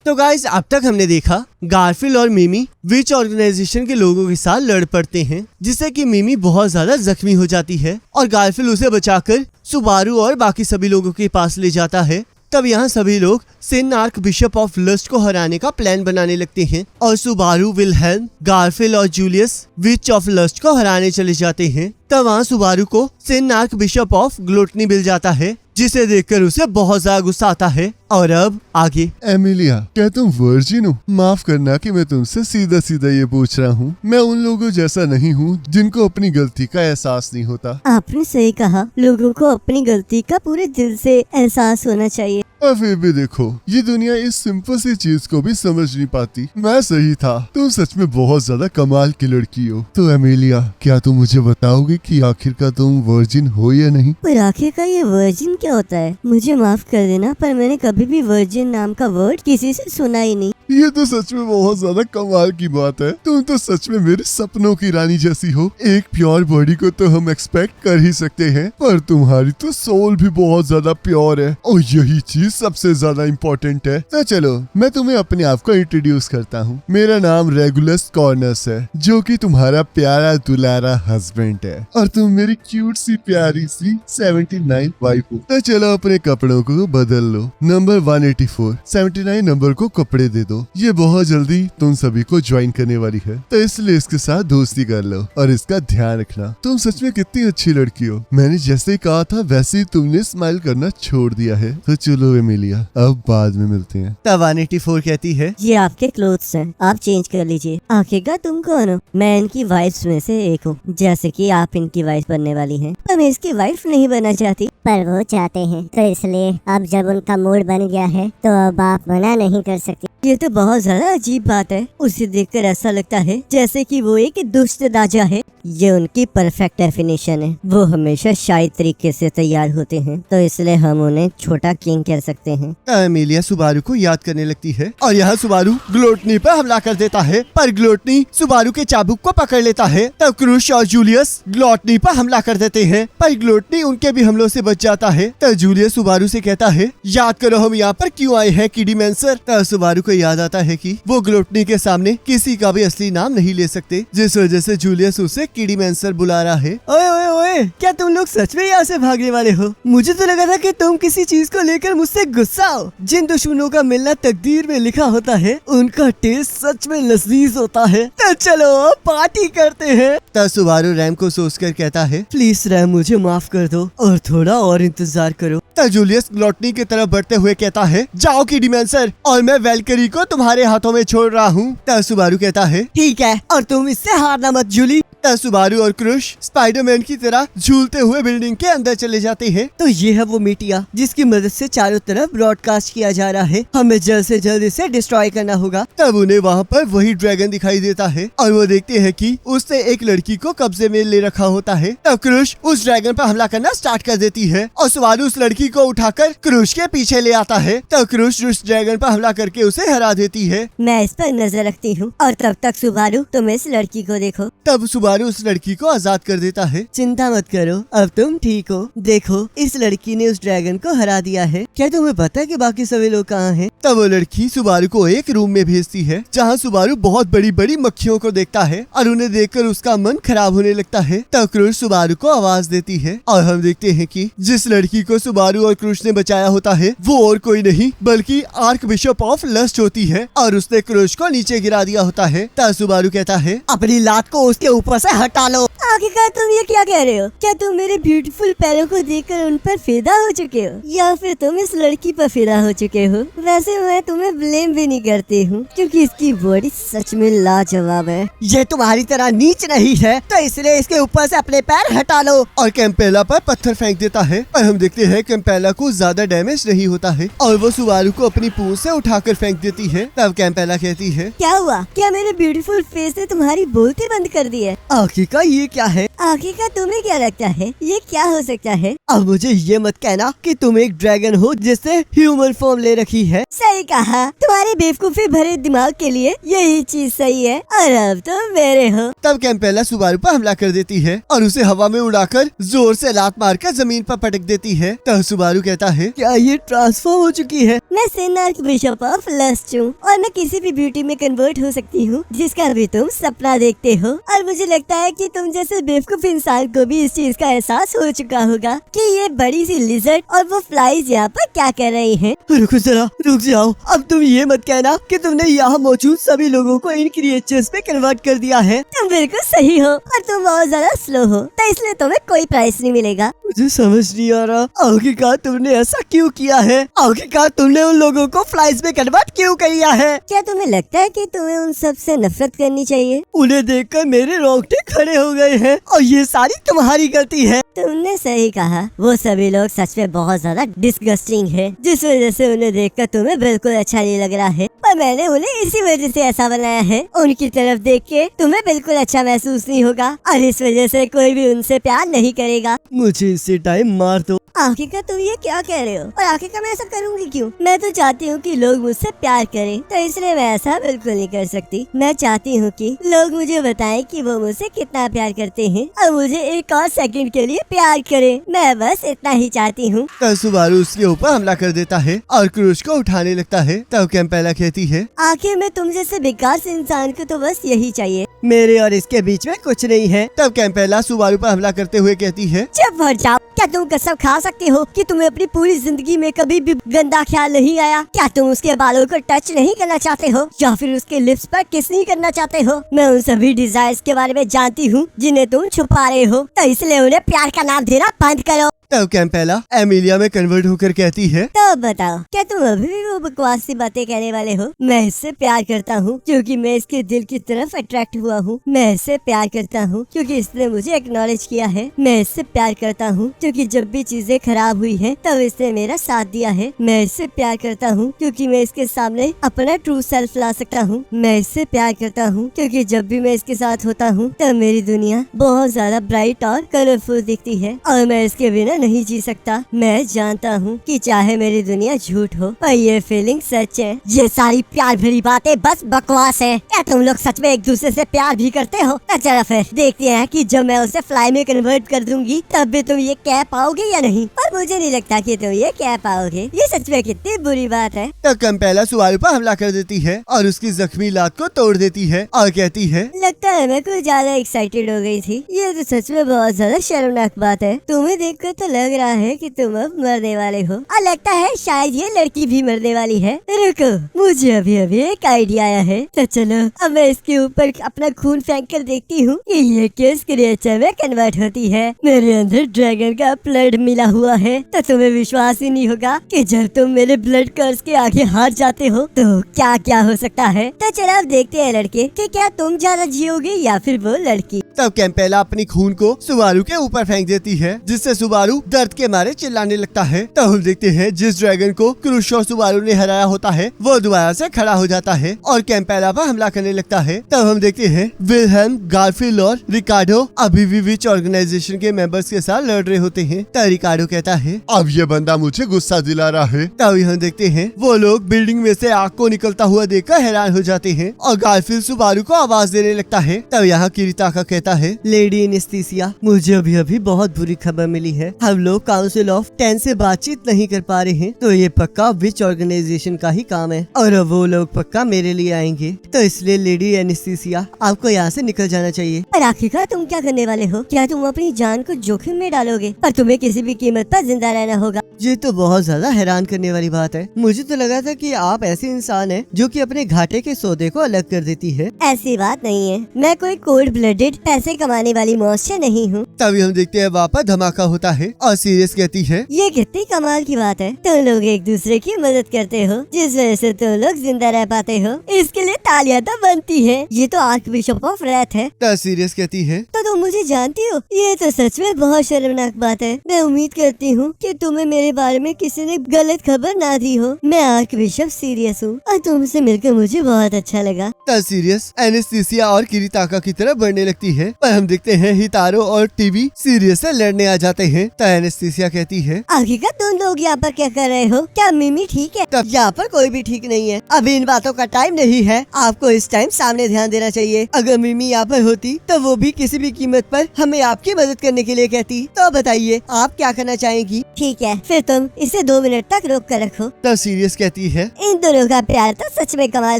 तो गाइस अब तक हमने देखा गारफील्ड और मिमी विच ऑर्गेनाइजेशन के लोगों के साथ लड़ पड़ते हैं, जिससे कि मिमी बहुत ज्यादा जख्मी हो जाती है और गारफील्ड उसे बचाकर सुबारू और बाकी सभी लोगों के पास ले जाता है। तब यहाँ सभी लोग सिन आर्क बिशप ऑफ लस्ट को हराने का प्लान बनाने लगते हैं और सुबारू, विलहेल्म, गारफील्ड और जूलियस विच ऑफ लस्ट को हराने चले जाते हैं। तब वहाँ सुबारू को सिन आर्क बिशप ऑफ ग्लूटनी मिल जाता है, जिसे देखकर उसे बहुत ज्यादा गुस्सा आता है। और अब आगे। एमिलिया, क्या तुम वर्जिन हो? माफ करना कि मैं तुमसे सीधा सीधा ये पूछ रहा हूँ। मैं उन लोगों जैसा नहीं हूँ जिनको अपनी गलती का एहसास नहीं होता। आपने सही कहा, लोगों को अपनी गलती का पूरे दिल से एहसास होना चाहिए। और फिर भी देखो, ये दुनिया इस सिंपल सी चीज को भी समझ नहीं पाती। मैं सही था, तुम सच में बहुत ज्यादा कमाल की लड़की हो। तो एमिलिया, क्या तुम मुझे बताओगे कि आखिरकार तुम वर्जिन हो या नहीं? पर आखिरकार ये वर्जिन क्या होता है? मुझे माफ कर देना, पर मैंने कभी भी वर्जिन नाम का वर्ड किसी से सुना ही नहीं। ये तो सच में बहुत ज्यादा कमाल की बात है। तुम तो सच में मेरे सपनों की रानी जैसी हो। एक प्योर बॉडी को तो हम एक्सपेक्ट कर ही सकते हैं, पर तुम्हारी तो सोल भी बहुत ज्यादा प्योर है और यही चीज सबसे ज्यादा इम्पोर्टेंट है। तो चलो मैं तुम्हें अपने आप को इंट्रोड्यूस करता हूँ। मेरा नाम रेगुलस कॉर्नस है, जो कि तुम्हारा प्यारा दुलारा हस्बैंड है, और तुम मेरी क्यूट सी प्यारी सी 79 वाइफ हो। तो चलो अपने कपड़ों को बदल लो। नंबर 184 79 नंबर को कपड़े दे दो। ये बहुत जल्दी तुम सभी को ज्वाइन करने वाली है, तो इसलिए इसके साथ दोस्ती कर लो और इसका ध्यान रखना। तुम सच में कितनी अच्छी लड़की हो। मैंने जैसे ही कहा था वैसे ही तुमने स्माइल करना छोड़ दिया है। तो चलो एमिलिया, अब बाद में मिलते हैं। तब 184 कहती है, ये आपके क्लोथ्स हैं, आप चेंज कर लीजिए। आखिरकार तुम कौन हो? मैं इनकी वाइफ्स में से एक हूँ, जैसे कि आप इनकी वाइफ बनने वाली हैं। पर मैं इसकी वाइफ नहीं बनना चाहती। पर वो चाहते हैं, तो इसलिए अब जब उनका मूड बन गया है तो अब आप मना नहीं कर सकती। ये तो बहुत ज्यादा अजीब बात है। उसे देखकर ऐसा लगता है जैसे कि वो एक दुष्ट राजा है। ये उनकी परफेक्ट डेफिनेशन है। वो हमेशा शाही तरीके से तैयार होते हैं, तो इसलिए हम उन्हें छोटा किंग कह सकते हैं। एमिलिया सुबारू को याद करने लगती है और यहाँ सुबारू ग्लूटनी पर हमला कर देता है, पर ग्लूटनी सुबारू के चाबुक को पकड़ लेता है। तब क्रूश और जूलियस ग्लूटनी पर हमला कर देते हैं, पर ग्लूटनी उनके भी हमलों से बच जाता है। तब जूलियस सुबारू से कहता है, याद करो हम यहाँ पर क्यों आए हैं किडीमैंसर। तब सुबारू को याद आता है कि वो ग्लूटनी के सामने किसी का भी असली नाम नहीं ले सकते, जिस वजह से जूलियस उसे किडीमैंसर बुला रहा है। ओए ओए ओए, क्या तुम लोग सच में यहाँ से भागने वाले हो? मुझे तो लगा था कि तुम किसी चीज को लेकर मुझसे गुस्सा हो। जिन दुश्मनों का मिलना तकदीर में लिखा होता है, उनका टेस्ट सच में लजीज होता है। तो चलो पार्टी करते हैं। तब सुबारू रैम को सोचकर कहता है, प्लीज रैम मुझे माफ कर दो और थोड़ा और इंतजार करो। तब जूलियस ग्लूटनी की तरफ बढ़ते हुए कहता है, जाओ किडीमैंसर, और मैं वेलकरी को तुम्हारे हाथों में छोड़ रहा हूँ। तब सुबारू कहता है, ठीक है, और तुम इससे हारना मत जूली। तब सुबारू और क्रूश स्पाइडरमैन की तरह झूलते हुए बिल्डिंग के अंदर चले जाते हैं। तो ये है वो मीडिया जिसकी मदद से चारों तरफ ब्रॉडकास्ट किया जा रहा है। हमें जल्द से जल्द इसे डिस्ट्रॉय करना होगा। तब उन्हें वहाँ पर वही ड्रैगन दिखाई देता है और वो देखते हैं कि उसने एक लड़की को कब्जे में ले रखा होता है। तब क्रूश उस ड्रैगन पर हमला करना स्टार्ट कर देती है और सुबारू उस लड़की को उठाकर क्रूश के पीछे ले आता है। तब क्रूश उस ड्रैगन पर हमला करके उसे हरा देती है। मैं इस पर नजर रखती हूँ और तब तक सुबारू तुम इस लड़की को देखो। तब सुबारू उस लड़की को आजाद कर देता है। चिंता मत करो, अब तुम ठीक हो। देखो, इस लड़की ने उस ड्रैगन को हरा दिया है। क्या तुम्हें पता है कि बाकी सभी लोग कहाँ हैं? तब वो लड़की सुबारू को एक रूम में भेजती है, जहाँ सुबारू बहुत बड़ी बड़ी मक्खियों को देखता है और उन्हें देखकर उसका मन खराब होने लगता है। तब क्रूश सुबारू को आवाज देती है और हम देखते हैं कि जिस लड़की को सुबारू और क्रूश ने बचाया होता है वो और कोई नहीं बल्कि आर्क बिशप ऑफ लस्ट होती है और उसने क्रूश को नीचे गिरा दिया होता है। तब सुबारू कहता है, अपनी लात को उसके ऊपर से हटा लो। आखिरकार तुम ये क्या कह रहे हो? क्या तुम मेरे ब्यूटीफुल पैरों को देखकर उन पर फिदा हो चुके हो, या फिर तुम इस लड़की पर फिदा हो चुके हो? वैसे मैं तुम्हें ब्लेम भी नहीं करती हूँ, क्योंकि इसकी बॉडी सच में लाजवाब है। ये तुम्हारी तरह नीच नहीं है, तो इसलिए इसके ऊपर से अपने पैर हटा लो। और कैंपेला पर पत्थर फेंक देता है, पर हम देखते हैं कैंपेला को ज्यादा डैमेज नहीं होता है और वो सुबारू को अपनी पूंछ से उठाकर फेंक देती है। तब कैंपेला कहती है, क्या हुआ? क्या मेरे ब्यूटीफुल फेस ने तुम्हारी बोलती बंद कर दी है? आखिरकार ये क्या है? आखिरकार तुम्हें क्या लगता है ये क्या हो सकता है? अब मुझे ये मत कहना कि तुम एक ड्रैगन हो जिसने ह्यूमन फॉर्म ले रखी है। सही कहा, तुम्हारे बेवकूफी भरे दिमाग के लिए यही चीज सही है और अब तुम मेरे हो। तब कैम्पेला सुबारू पर हमला कर देती है और उसे हवा में उड़ाकर जोर से लात मारकर जमीन पर पटक देती है। तब सुबारू कहता है, क्या ये ट्रांसफॉर्म हो चुकी है? मैं सिनार्क बिशप ऑफ लस्ट हूँ और मैं किसी भी ब्यूटी में कन्वर्ट हो सकती हूँ जिसका भी तुम सपना देखते हो। और मुझे लगता है कि तुम जैसे बेवकूफ इंसान को भी इस चीज का एहसास हो चुका होगा कि ये बड़ी सी लिजर्ड और वो फ्लाइज यहाँ पर क्या कर रही हैं। रुको जरा, रुक जाओ। अब तुम ये मत कहना कि तुमने यहाँ मौजूद सभी लोगों को इन क्रिएचर्स पे कन्वर्ट कर दिया है। तुम बिल्कुल सही हो और तुम बहुत ज्यादा स्लो हो, तो इसलिए तुम्हें कोई प्राइस नहीं मिलेगा। मुझे समझ नहीं आ रहा आखिरकार तुमने ऐसा क्यों किया है? आखिरकार तुमने उन लोगों को फ्लाइज में कन्वर्ट क्यों किया है? क्या तुम्हें लगता है कि तुम्हें उन सब से नफरत करनी चाहिए? उन्हें देखकर मेरे रोंगटे खड़े हो गए हैं और ये सारी तुम्हारी गलती है। तुमने सही कहा, वो सभी लोग सच में बहुत ज्यादा डिस्गस्टिंग है, जिस वजह से उन्हें देखकर तुम्हें बिल्कुल अच्छा नहीं लग रहा है। पर मैंने उन्हें इसी वजह से ऐसा बनाया है। उनकी तरफ देख के तुम्हें बिल्कुल अच्छा महसूस नहीं होगा और इस वजह से कोई भी उनसे प्यार नहीं करेगा। मुझे इसी टाइम मार दो। आखिरकार तुम ये क्या कह रहे हो और आखिरकार मैं ऐसा करूंगी क्यों? मैं तो चाहती हूँ कि लोग मुझसे प्यार करें, तो इसलिए मैं ऐसा बिल्कुल नहीं कर सकती। मैं चाहती हूँ कि लोग मुझे बताएं कि वो मुझसे कितना प्यार करते हैं और मुझे एक और सेकंड के लिए प्यार करें। मैं बस इतना ही चाहती हूँ। तब सुबारू उसके ऊपर हमला कर देता है और क्रूश को उठाने लगता है। तब कैम्पेला कहती है, आखिर में तुम जैसे बेकार से इंसान को तो बस यही चाहिए। मेरे और इसके बीच में कुछ नहीं है। तब कैम्पेला सुबारू पर हमला करते हुए कहती है, चुप हो जाओ। क्या तुम कसम खा सकते हो कि तुम्हें अपनी पूरी जिंदगी में कभी भी गंदा ख्याल नहीं आया? क्या तुम उसके बालों को टच नहीं करना चाहते हो या फिर उसके लिप्स पर किस नहीं करना चाहते हो? मैं उन सभी डिजायर्स के बारे में जानती हूँ जिन्हें तुम छुपा रहे हो, तो इसलिए उन्हें प्यार का नाम देना बंद करो। तब कैम्पेला एमिलिया में कन्वर्ट होकर कहती है, तो बताओ, क्या तुम अभी भी वो बकवास सी बातें कहने वाले हो? मैं इससे प्यार करता हूँ क्योंकि मैं इसके दिल की तरफ अट्रैक्ट हुआ हूँ। मैं इससे प्यार करता हूँ क्योंकि इसने मुझे एक्नॉलेज किया है। मैं इससे प्यार करता हूँ क्योंकि जब भी चीजें खराब हुई हैं तब इसने मेरा साथ दिया है। मैं इससे प्यार करता हूँ क्योंकि मैं इसके सामने अपना ट्रू सेल्फ ला सकता हूँ। मैं इससे प्यार करता हूँ क्योंकि जब भी मैं इसके साथ होता हूँ तब मेरी दुनिया बहुत ज्यादा ब्राइट और कलरफुल दिखती है और मैं इसके बिना नहीं जी सकता। मैं जानता हूँ कि चाहे मेरी दुनिया झूठ हो पर ये फीलिंग सच है। ये सारी प्यार भरी बातें बस बकवास है। क्या तुम लोग सच में एक दूसरे से प्यार भी करते हो? चलो फिर देखते हैं कि जब मैं उसे फ्लाई में कन्वर्ट कर दूंगी तब भी तुम ये कह पाओगे या नहीं। पर मुझे नहीं लगता कि तुम ये कह पाओगे। ये सच में कितनी बुरी बात है। तब कैम्पेला सुबारू पर हमला कर देती है और उसकी जख्मी लात को तोड़ देती है और कहती है, लगता है मैं कुछ ज्यादा एक्साइटेड हो गई थी। ये तो सच में बहुत ज्यादा शर्मनाक बात है। तुम्हें देखकर तो लग रहा है कि तुम अब मरने वाले हो और लगता है शायद ये लड़की भी मरने वाली है। रुको, मुझे अभी अभी एक आइडिया आया है। तो चलो अब मैं इसके ऊपर अपना खून फेंक कर देखती हूँ कि ये किस क्रिएचर में कन्वर्ट होती है। मेरे अंदर ड्रैगन का ब्लड मिला हुआ है, तो तुम्हें विश्वास ही नहीं होगा कि जब तुम मेरे ब्लड कर्स के आगे हार जाते हो तो क्या क्या हो सकता है। तो चलो अब देखते हैं लड़के कि क्या तुम ज्यादा जियोगे या फिर वो लड़की। तब कैम्पेला अपनी खून को सुबारू के ऊपर फेंक देती है जिससे सुबारू दर्द के मारे चिल्लाने लगता है। तब हम देखते हैं जिस ड्रैगन को क्रूश और सुबारू ने हराया होता है वो दोबारा से खड़ा हो जाता है और कैम्पेला पर हमला करने लगता है। तब हम देखते हैं विल्हेल्म, गारफील्ड और रिकार्डो अभी भी विच ऑर्गेनाइजेशन के मेंबर्स के साथ लड़ रहे होते हैं। तब रिकार्डो कहता है, अब ये बंदा मुझे गुस्सा दिला रहा है। तब हम देखते हैं वो लोग बिल्डिंग में से आग को निकलता हुआ देखकर हैरान हो जाते हैं और गारफील्ड सुबारू को आवाज देने लगता है। तब यहाँ किरिताका कहता है, लेडी एनेस्थीसिया, मुझे अभी अभी बहुत बुरी खबर मिली है। हम लोग काउंसिल ऑफ 10 से बातचीत नहीं कर पा रहे हैं, तो ये पक्का विच ऑर्गेनाइजेशन का ही काम है और अब वो लोग पक्का मेरे लिए आएंगे। तो इसलिए लेडी एनेस्थीसिया, आपको यहाँ से निकल जाना चाहिए। पर आखिरकार तुम क्या करने वाले हो? क्या तुम अपनी जान को जोखिम में डालोगे? पर तुम्हें किसी भी कीमत पर जिंदा रहना होगा। ये तो बहुत ज्यादा हैरान करने वाली बात है। मुझे तो लगा था कि आप ऐसे इंसान हैं जो कि अपने घाटे के सौदे को अलग कर देती है। ऐसी बात नहीं है, मैं कोई कोल्ड ब्लडेड पैसे कमाने वाली मॉन्स्टर नहीं हूँ। तभी हम देखते हैं वहाँ पर धमाका होता है और सीरियस कहती है, ये कितनी कमाल की बात है। तुम लोग एक दूसरे की मदद करते हो जिस वजह से तुम लोग जिंदा रह पाते हो। इसके लिए तालियां तो बनती है। ये तो आर्क बिशप ऑफ रेथ है। तब सीरियस कहती है, तो तुम तुम मुझे जानती हो? ये तो सच में बहुत शर्मनाक बात है। मैं उम्मीद करती हूँ कि तुम्हें मेरे बारे में किसी ने गलत खबर ना दी हो। मैं आर्कबिशप सीरियस हूँ और तुमसे मिलकर मुझे बहुत अच्छा लगा। तब सीरियस एनेस्थीसिया और किरीताका की तरफ बढ़ने लगती है, पर हम देखते हैं हितारो और टीवी सीरियस से लड़ने आ जाते हैं। तब एनेस्थीसिया कहती है, आखिरकार तुम लोग यहाँ पर क्या कर रहे हो? क्या मिमी ठीक है? तब यहाँ पर कोई भी ठीक नहीं है। अभी इन बातों का टाइम नहीं है। आपको इस टाइम सामने ध्यान देना चाहिए। अगर मिमी यहाँ पर होती तो वो भी किसी भी कीमत पर हमें आपकी मदद करने के लिए कहती। तो बताइए आप क्या करना चाहेंगी? ठीक है, फिर तुम इसे 2 मिनट तक रोक कर रखो। तब सीरियस कहती है, इन दोनों का प्यार तो सच में कमाल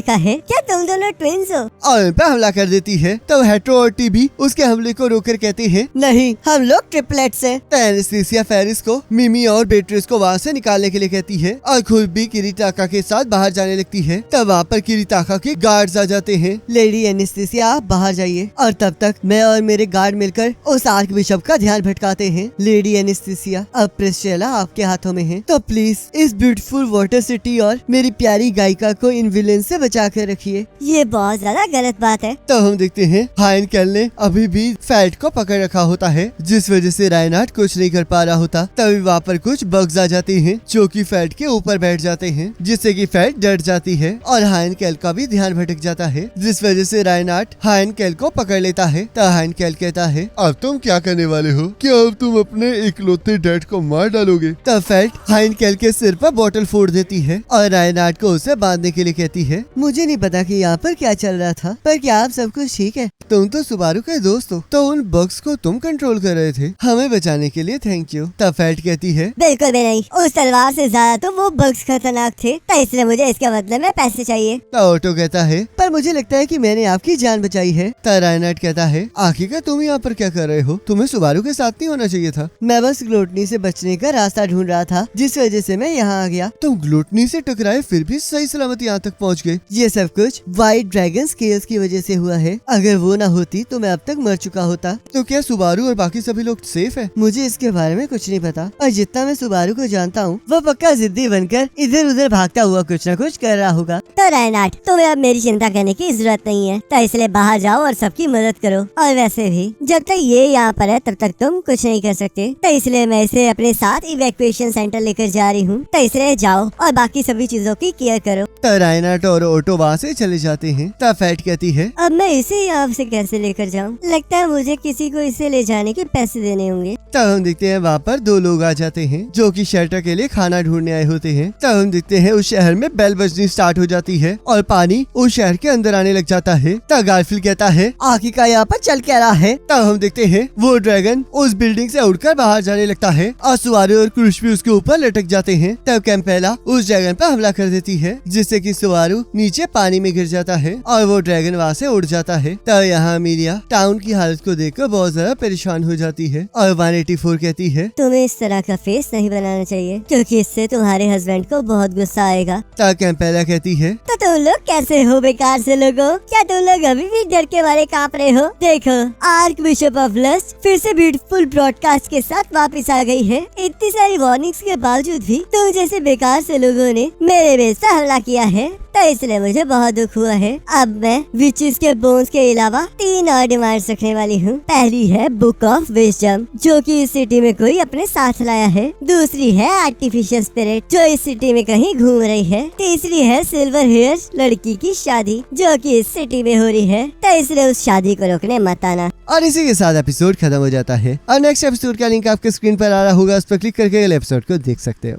का है। क्या तुम दोनों ट्विंस हो? और उन पर हमला कर देती है। तब हेट्रो और टीबी उसके हमले को रोककर कहते हैं, नहीं हम लोग ट्रिपलेट्स हैं। तब एनेस्थीसिया फेरिस को मिमी और बेट्रिस को वहाँ से निकालने के लिए कहती है और खुद भी किरीताका के साथ बाहर जाने लगती है। तब वहाँ पर किरीताका के गार्ड्स आ जाते हैं। लेडी एनेस्थीसिया आप बाहर जाइए और तब तक मैं और मेरे गार्ड मिलकर उस आर्क बिशप का ध्यान भटकाते हैं। लेडी एनेस्थीसिया अब प्रिस्टिला आपके हाथों में है, तो प्लीज इस ब्यूटीफुल वाटर सिटी और मेरी प्यारी गायिका को इन विलेन से बचा कर रखिए। ये बहुत ज्यादा गलत बात है। तो हम देखते हैं हाइन कैल ने अभी भी फैट को पकड़ रखा होता है, जिस वजह से रायनार्ड कुछ नहीं कर पा रहा होता। तभी वहाँ पर कुछ बग्स आ जाते हैं जो कि फैट के ऊपर बैठ जाते हैं, जिससे कि फैट डर जाती है और हाइन कैल का भी ध्यान भटक जाता है, जिस वजह से रायनार्ड हाइन कैल को पकड़ लेता है। तो हाइन कैल कहता है, अब तुम क्या करने वाले हो? क्या अब तुम अपने इकलौते डैड को मार डालोगे? तब फैट हाइन कैल के सिर पर बोतल फोड़ देती है और रायनार्ड को उसे बांधने के लिए कहती है, मुझे नहीं पता कि यहाँ पर क्या चल रहा था, पर क्या आप सब कुछ ठीक है? तुम तो सुबारू के दोस्त हो, तो उन बग्स को तुम कंट्रोल कर रहे थे। हमें बचाने के लिए थैंक यू। तब फैट कहती है, बिल्कुल भी नहीं, उस तलवार से ज्यादा तो वो बग्स खतरनाक थे, तो इसलिए मुझे इसके बदले में पैसे चाहिए। तो ऑटो कहता है, पर मुझे लगता है कि मैंने आपकी जान बचाई है। तो रायनार्ड कहता है, आखिरकार तुम यहाँ पर क्या कर रहे हो? तुम्हें सुबारू के साथ नहीं होना चाहिए था। मैं बस ग्लूटनी से बचने का रास्ता ढूंढ रहा था, जिस वजह से मैं यहाँ आ गया। तुम ग्लूटनी से टकराए फिर भी सही सलामत यहाँ तक पहुँच गए। ये सब कुछ व्हाइट ड्रैगन स्केल्स की वजह से हुआ है। अगर वो न होती तो मैं अब तक मर चुका होता। तो क्या सुबारू और बाकी सभी लोग सेफ है? मुझे इसके बारे में कुछ नहीं पता, और जितना मैं सुबारू को जानता हूँ वो पक्का जिद्दी बनकर इधर उधर भागता हुआ कुछ न कुछ कर रहा होगा। तो रायनार्ड, तुम्हें अब मेरी चिंता करने की जरूरत नहीं है, तो इसलिए बाहर जाओ और सबकी मदद करो। और वैसे भी जब तक ये यहाँ पर है तब तक तुम कुछ नहीं कर सकते, तो इसलिए मैं इसे अपने साथ इवैक्यूएशन सेंटर लेकर जा रही हूँ। तो इसलिए जाओ और बाकी सभी चीजों की केयर करो। तो रायनार्ड और ऑटो वहाँ से चले जाते हैं। तब फैट कहती है, अब मैं इसे यहाँ से कैसे लेकर जाऊँ? लगता है मुझे किसी को इसे ले जाने के पैसे देने होंगे। तब हम देखते हैं वहाँ पर 2 लोग आ जाते हैं जो कि शेल्टर के लिए खाना ढूंढने आए होते हैं। तब हम देखते हैं उस शहर में बेल बजनी स्टार्ट हो जाती है और पानी उस शहर के अंदर आने लग जाता है। तब गारफील्ड कहता है, आखिरकार यहाँ पर चल क्या रहा है? तब हम देखते हैं वो ड्रैगन उस बिल्डिंग से उड़कर बाहर जाने लगता है और सुबारू और क्रूश भी उसके ऊपर लटक जाते हैं। तब कैम्पेला उस ड्रैगन पर हमला कर देती है, जिससे कि सुबारू नीचे पानी में गिर जाता है और वो ड्रैगन वहाँ से उड़ जाता है। तब यहाँ अमीलिया टाउन की हालत को देखकर बहुत ज्यादा परेशान हो जाती है और 184 कहती है, तुम्हें इस तरह का फेस नहीं बनाना चाहिए, क्योंकि इससे तुम्हारे हस्बैंड को बहुत गुस्सा आएगा। तब कैम्पेला कहती है, तो तुम लोग कैसे हो बेकार से लोगों? क्या तुम लोग अभी भी डर के मारे कांप रहे हो? देखो, आर्क बिशप ऑफ लस्ट फिर से ब्यूटीफुल ब्रॉडकास्ट के साथ वापस आ गई है। इतनी सारी वार्निंग्स के बावजूद भी तुम जैसे बेकार से लोगों ने मेरे बेस पर हमला किया है, तो इसलिए मुझे बहुत दुख हुआ है। अब मैं विचेस के बोन्स के अलावा 3 और डिमांड्स रखने वाली हूँ। पहली है बुक ऑफ विजडम, जो कि इस सिटी में कोई अपने साथ लाया है। दूसरी है आर्टिफिशियल स्पिरिट, जो इस सिटी में कहीं घूम रही है। तीसरी है सिल्वर हेयर लड़की की शादी, जो कि इस सिटी में हो रही है, तो इसलिए उस शादी को रोकने मत आना। और इसी के साथ एपिसोड खत्म हो जाता है और नेक्स्ट एपिसोड का लिंक आपके स्क्रीन पर आ रहा होगा, उस पर क्लिक करके अगले एपिसोड को देख सकते हो।